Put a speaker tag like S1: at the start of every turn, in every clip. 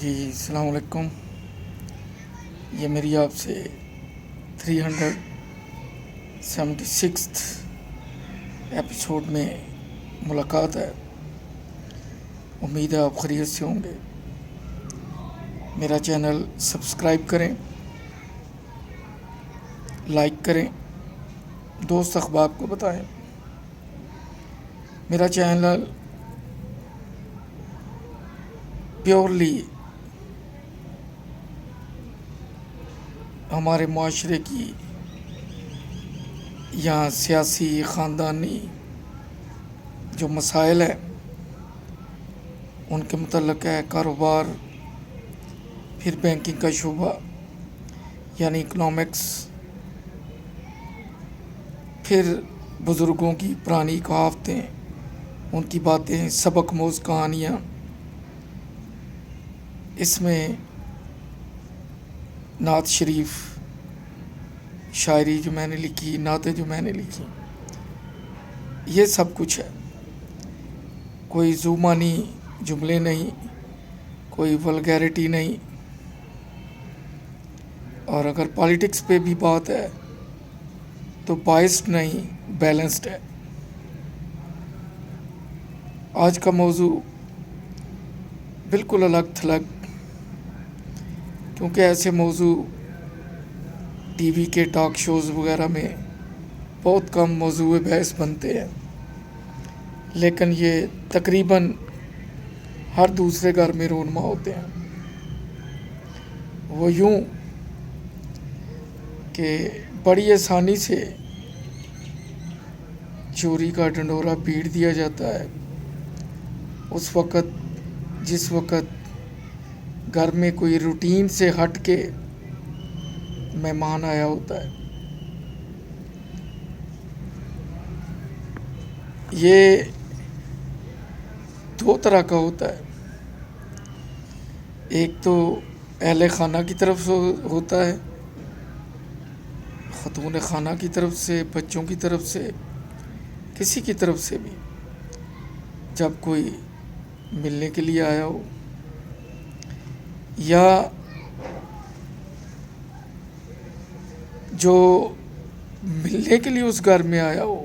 S1: جی السلام علیکم. یہ میری آپ سے 376 ایپیسوڈ میں ملاقات ہے. امید ہے آپ خیریت سے ہوں گے. میرا چینل سبسکرائب کریں، لائک کریں، دوست احباب کو بتائیں. میرا چینل پیورلی ہمارے معاشرے کی یا سیاسی خاندانی جو مسائل ہیں ان کے متعلق ہے. کاروبار، پھر بینکنگ کا شعبہ یعنی اکنامکس، پھر بزرگوں کی پرانی کہاوتیں، ان کی باتیں، سبق آموز کہانیاں. اس میں نعت شریف، شاعری جو میں نے لکھی، نعتیں جو میں نے لکھی، یہ سب کچھ ہے. کوئی زبانی جملے نہیں، کوئی ولگیرٹی نہیں. اور اگر پالیٹکس پہ بھی بات ہے تو بائسڈ نہیں، بیلنسڈ ہے. آج کا موضوع بالکل الگ تھلگ، کیونکہ ایسے موضوع ٹی وی کے ٹاک شوز وغیرہ میں بہت کم موضوع بحث بنتے ہیں، لیکن یہ تقریباً ہر دوسرے گھر میں رونما ہوتے ہیں. وہ یوں کہ بڑی آسانی سے چوری کا ڈنڈورا پیٹ دیا جاتا ہے اس وقت جس وقت گھر میں کوئی روٹین سے ہٹ کے مہمان آیا ہوتا ہے. یہ دو طرح کا ہوتا ہے. ایک تو اہل خانہ کی طرف سے ہوتا ہے، خاتون خانہ کی طرف سے، بچوں کی طرف سے، کسی کی طرف سے بھی. جب کوئی ملنے کے لیے آیا ہو یا جو ملنے کے لیے اس گھر میں آیا ہو،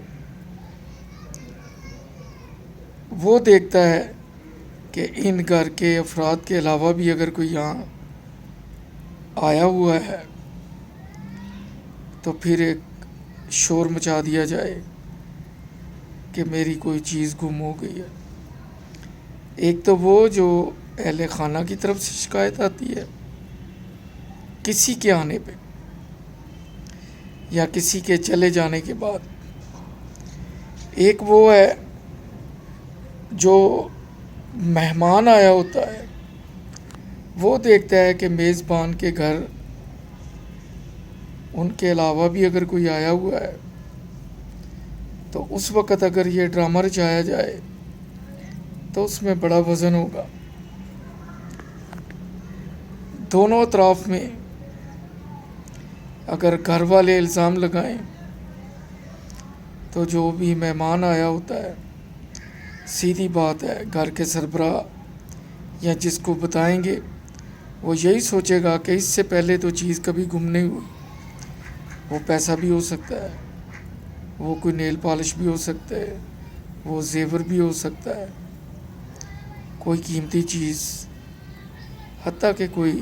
S1: وہ دیکھتا ہے کہ ان گھر کے افراد کے علاوہ بھی اگر کوئی یہاں آیا ہوا ہے تو پھر ایک شور مچا دیا جائے کہ میری کوئی چیز گم ہو گئی ہے. ایک تو وہ جو اہل خانہ کی طرف سے شکایت آتی ہے کسی کے آنے پہ یا کسی کے چلے جانے کے بعد. ایک وہ ہے جو مہمان آیا ہوتا ہے، وہ دیکھتا ہے کہ میزبان کے گھر ان کے علاوہ بھی اگر کوئی آیا ہوا ہے تو اس وقت اگر یہ ڈرامہ رچایا جائے تو اس میں بڑا وزن ہوگا. دونوں اطراف میں اگر گھر والے الزام لگائیں تو جو بھی مہمان آیا ہوتا ہے، سیدھی بات ہے، گھر کے سربراہ یا جس کو بتائیں گے وہ یہی سوچے گا کہ اس سے پہلے تو چیز کبھی گم نہیں ہوئی. وہ پیسہ بھی ہو سکتا ہے، وہ کوئی نیل پالش بھی ہو سکتا ہے، وہ زیور بھی ہو سکتا ہے، کوئی قیمتی چیز، حتیٰ کہ کوئی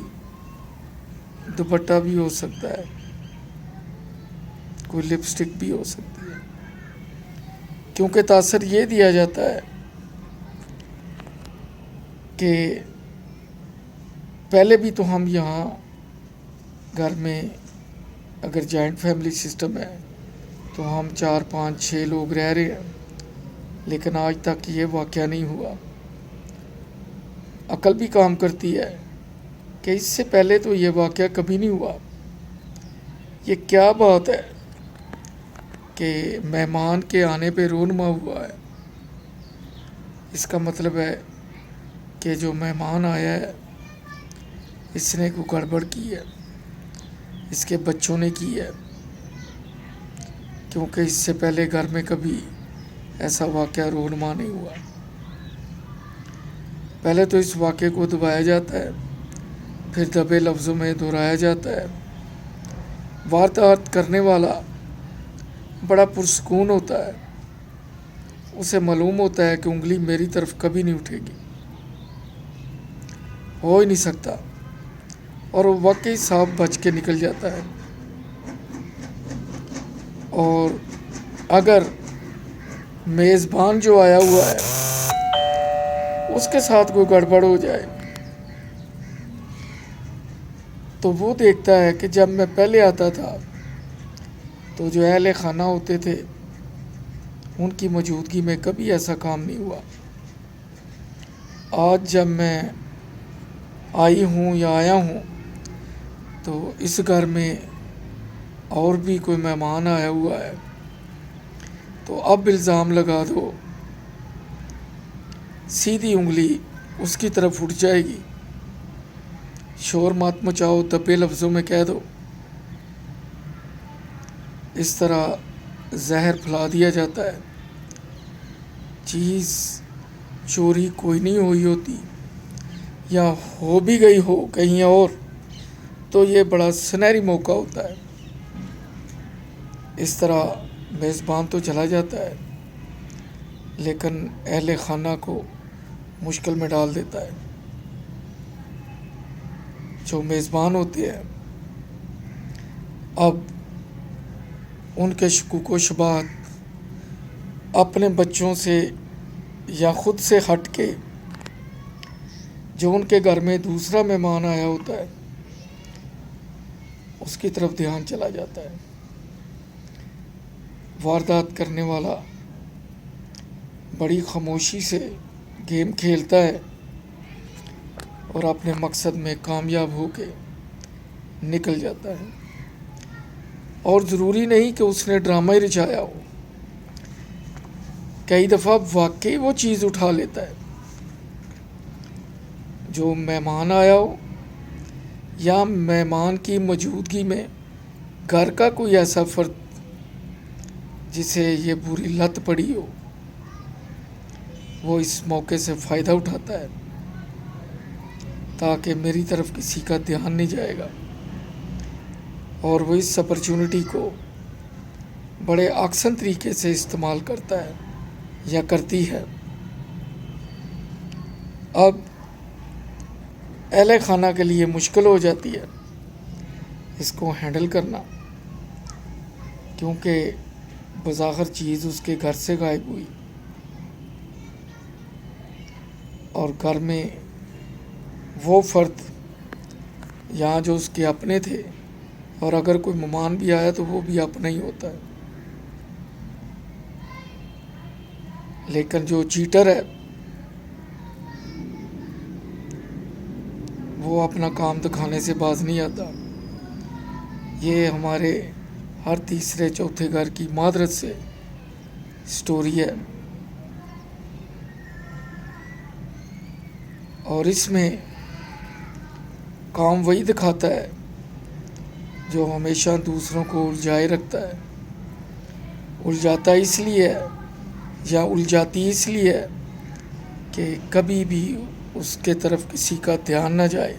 S1: دوپٹہ بھی ہو سکتا ہے، کوئی لپسٹک بھی ہو سکتی ہے. کیونکہ تاثر یہ دیا جاتا ہے کہ پہلے بھی تو ہم یہاں گھر میں اگر جوائنٹ فیملی سسٹم ہے تو ہم 4 5 6 لوگ رہ رہے ہیں، لیکن آج تک یہ واقعہ نہیں ہوا. عقل بھی کام کرتی ہے کہ اس سے پہلے تو یہ واقعہ کبھی نہیں ہوا. یہ کیا بات ہے کہ مہمان کے آنے پہ رونما ہوا ہے؟ اس کا مطلب ہے کہ جو مہمان آیا ہے اس نے کوئی گڑبڑ کی ہے، اس کے بچوں نے کی ہے، کیونکہ اس سے پہلے گھر میں کبھی ایسا واقعہ رونما نہیں ہوا. پہلے تو اس واقعے کو دبایا جاتا ہے پھر دبے لفظوں میں دہرایا جاتا ہے۔ واردات کرنے والا بڑا پرسکون ہوتا ہے، اسے معلوم ہوتا ہے کہ انگلی میری طرف کبھی نہیں اٹھے گی، ہو ہی نہیں سکتا، اور وہ واقعی صاف بچ کے نکل جاتا ہے۔ اور اگر میزبان جو آیا ہوا ہے اس کے ساتھ کوئی گڑبڑ ہو جائے تو وہ دیکھتا ہے کہ جب میں پہلے آتا تھا تو جو اہل خانہ ہوتے تھے ان کی موجودگی میں کبھی ایسا کام نہیں ہوا، آج جب میں آئی ہوں یا آیا ہوں تو اس گھر میں اور بھی کوئی مہمان آیا ہوا ہے تو اب الزام لگا دو، سیدھی انگلی اس کی طرف اٹھ جائے گی، شور مت مچاؤ، دبے لفظوں میں کہہ دو، اس طرح زہر پھیلا دیا جاتا ہے۔ چیز چوری کوئی نہیں ہوئی ہوتی، یا ہو بھی گئی ہو کہیں اور تو یہ بڑا سنہری موقع ہوتا ہے۔ اس طرح میزبان تو چلا جاتا ہے لیکن اہل خانہ کو مشکل میں ڈال دیتا ہے۔ جو میزبان ہوتے ہیں اب ان کے شکوک و شبہات اپنے بچوں سے یا خود سے ہٹ کے جو ان کے گھر میں دوسرا مہمان آیا ہوتا ہے اس کی طرف دھیان چلا جاتا ہے۔ واردات کرنے والا بڑی خاموشی سے گیم کھیلتا ہے اور اپنے مقصد میں کامیاب ہو کے نکل جاتا ہے، اور ضروری نہیں کہ اس نے ڈرامہ ہی رچایا ہو، کئی دفعہ واقعی وہ چیز اٹھا لیتا ہے۔ جو مہمان آیا ہو یا مہمان کی موجودگی میں گھر کا کوئی ایسا فرد جسے یہ بری لت پڑی ہو، وہ اس موقع سے فائدہ اٹھاتا ہے تاکہ میری طرف کسی کا دھیان نہیں جائے گا، اور وہ اس اپرچونٹی کو بڑے آکسن طریقے سے استعمال کرتا ہے یا کرتی ہے۔ اب اہل خانہ کے لیے مشکل ہو جاتی ہے اس کو ہینڈل کرنا، کیونکہ بظاہر چیز اس کے گھر سے غائب ہوئی اور گھر میں وہ فرد یہاں جو اس کے اپنے تھے، اور اگر کوئی مہمان بھی آیا تو وہ بھی اپنا ہی ہوتا ہے، لیکن جو چیٹر ہے وہ اپنا کام دکھانے سے باز نہیں آتا۔ یہ ہمارے ہر تیسرے چوتھے گھر کی معذرت سے سٹوری ہے، اور اس میں کام وہی دکھاتا ہے جو ہمیشہ دوسروں کو الجھائے رکھتا ہے۔ الجھاتا اس لیے ہے یا الجھاتی اس لیے ہے کہ کبھی بھی اس کے طرف کسی کا دھیان نہ جائے،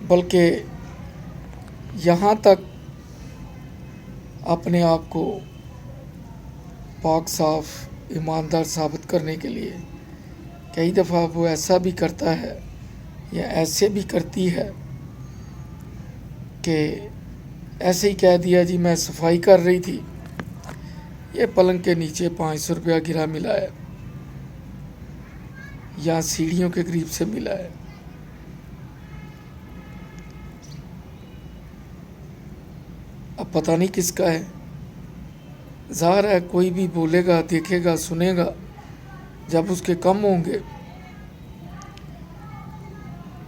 S1: بلکہ یہاں تک اپنے آپ کو پاک صاف ایماندار ثابت کرنے کے لیے کئی دفعہ وہ ایسا بھی کرتا ہے یا ایسے بھی کرتی ہے کہ ایسے ہی کہہ دیا جی میں صفائی کر رہی تھی، یہ پلنگ کے نیچے 500 روپیہ گرا ملا ہے یا سیڑھیوں کے قریب سے ملا ہے۔ اب پتہ نہیں کس کا ہے، ظاہر ہے کوئی بھی بولے گا، دیکھے گا، سنے گا، جب اس کے کم ہوں گے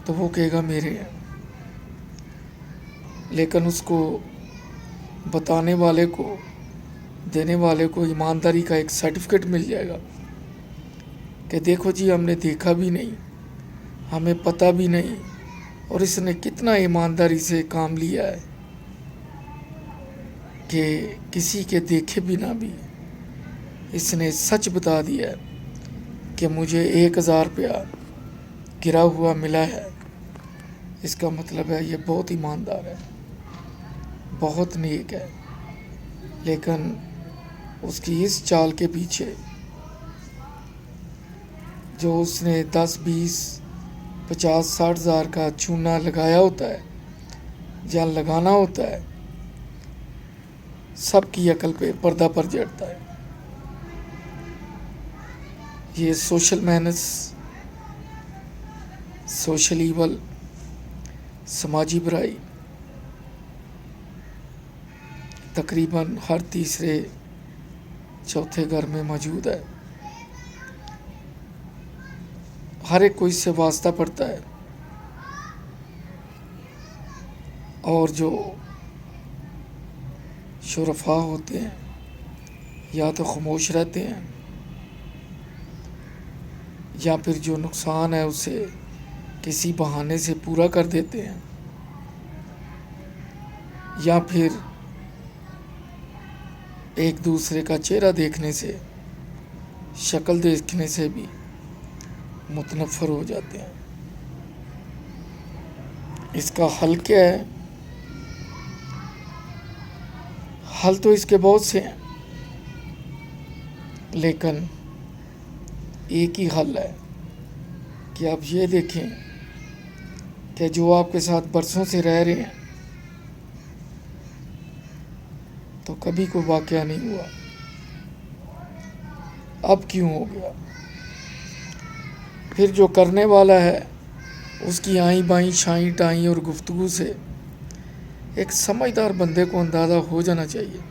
S1: تو وہ کہے گا میرے ہیں، لیکن اس کو بتانے والے کو، دینے والے کو ایمانداری کا ایک سرٹیفکیٹ مل جائے گا کہ دیکھو جی ہم نے دیکھا بھی نہیں، ہمیں پتہ بھی نہیں، اور اس نے کتنا ایمانداری سے کام لیا ہے کہ کسی کے دیکھے بھی نہ بھی اس نے سچ بتا دیا کہ مجھے 1000 روپیہ گرا ہوا ملا ہے، اس کا مطلب ہے یہ بہت ایماندار ہے، بہت نیک ہے، لیکن اس کی اس چال کے پیچھے جو اس نے 10 20 50 60 ہزار کا چونا لگایا ہوتا ہے یا لگانا ہوتا ہے، سب کی عقل پہ پردہ پر جڑتا ہے۔ یہ سوشل مینس، سوشل ایول، سماجی برائی تقریباً ہر تیسرے چوتھے گھر میں موجود ہے۔ ہر ایک کو اس سے واسطہ پڑتا ہے، اور جو شرفاء ہوتے ہیں یا تو خاموش رہتے ہیں، یا پھر جو نقصان ہے اسے کسی بہانے سے پورا کر دیتے ہیں، یا پھر ایک دوسرے کا چہرہ دیکھنے سے، شکل دیکھنے سے بھی متنفر ہو جاتے ہیں۔ اس کا حل کیا ہے؟ حل تو اس کے بہت سے ہیں، لیکن ایک ہی حل ہے کہ آپ یہ دیکھیں کہ جو آپ کے ساتھ برسوں سے رہ رہے ہیں تو کبھی کوئی واقعہ نہیں ہوا، اب کیوں ہو گیا؟ پھر جو کرنے والا ہے اس کی آئیں بائیں چھائیں ٹائیں اور گفتگو سے ایک سمجھدار بندے کو اندازہ ہو جانا چاہیے،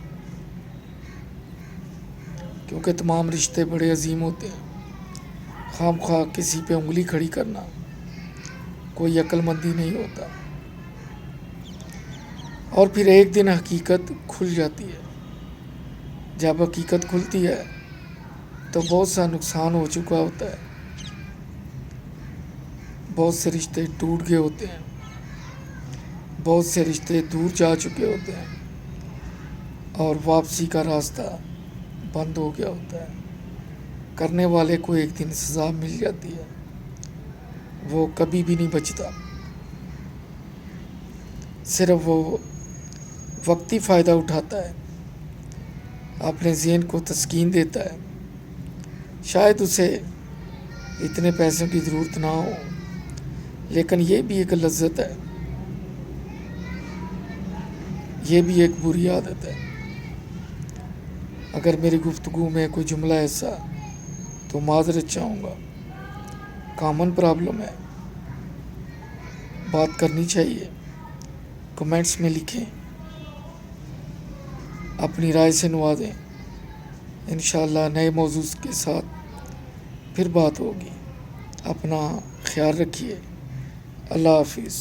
S1: کیونکہ تمام رشتے بڑے عظیم ہوتے ہیں۔ خام خواہ کسی پہ انگلی کھڑی کرنا کوئی عقل مندی نہیں ہوتا، اور پھر ایک دن حقیقت کھل جاتی ہے۔ جب حقیقت کھلتی ہے تو بہت سا نقصان ہو چکا ہوتا ہے، بہت سے رشتے ٹوٹ گئے ہوتے ہیں، بہت سے رشتے دور جا چکے ہوتے ہیں، اور واپسی کا راستہ بند ہو گیا ہوتا ہے۔ کرنے والے کو ایک دن سزا مل جاتی ہے، وہ کبھی بھی نہیں بچتا، صرف وہ وقتی فائدہ اٹھاتا ہے، اپنے ذہن کو تسکین دیتا ہے۔ شاید اسے اتنے پیسوں کی ضرورت نہ ہو، لیکن یہ بھی ایک لذت ہے، یہ بھی ایک بری عادت ہے۔ اگر میری گفتگو میں کوئی جملہ ایسا تو معذرت چاہوں گا، کامن پرابلم ہے، بات کرنی چاہیے۔ کمنٹس میں لکھیں، اپنی رائے سے نوازیں۔ انشاءاللہ نئے موضوع کے ساتھ پھر بات ہوگی۔ اپنا خیال رکھیے۔ اللہ حافظ۔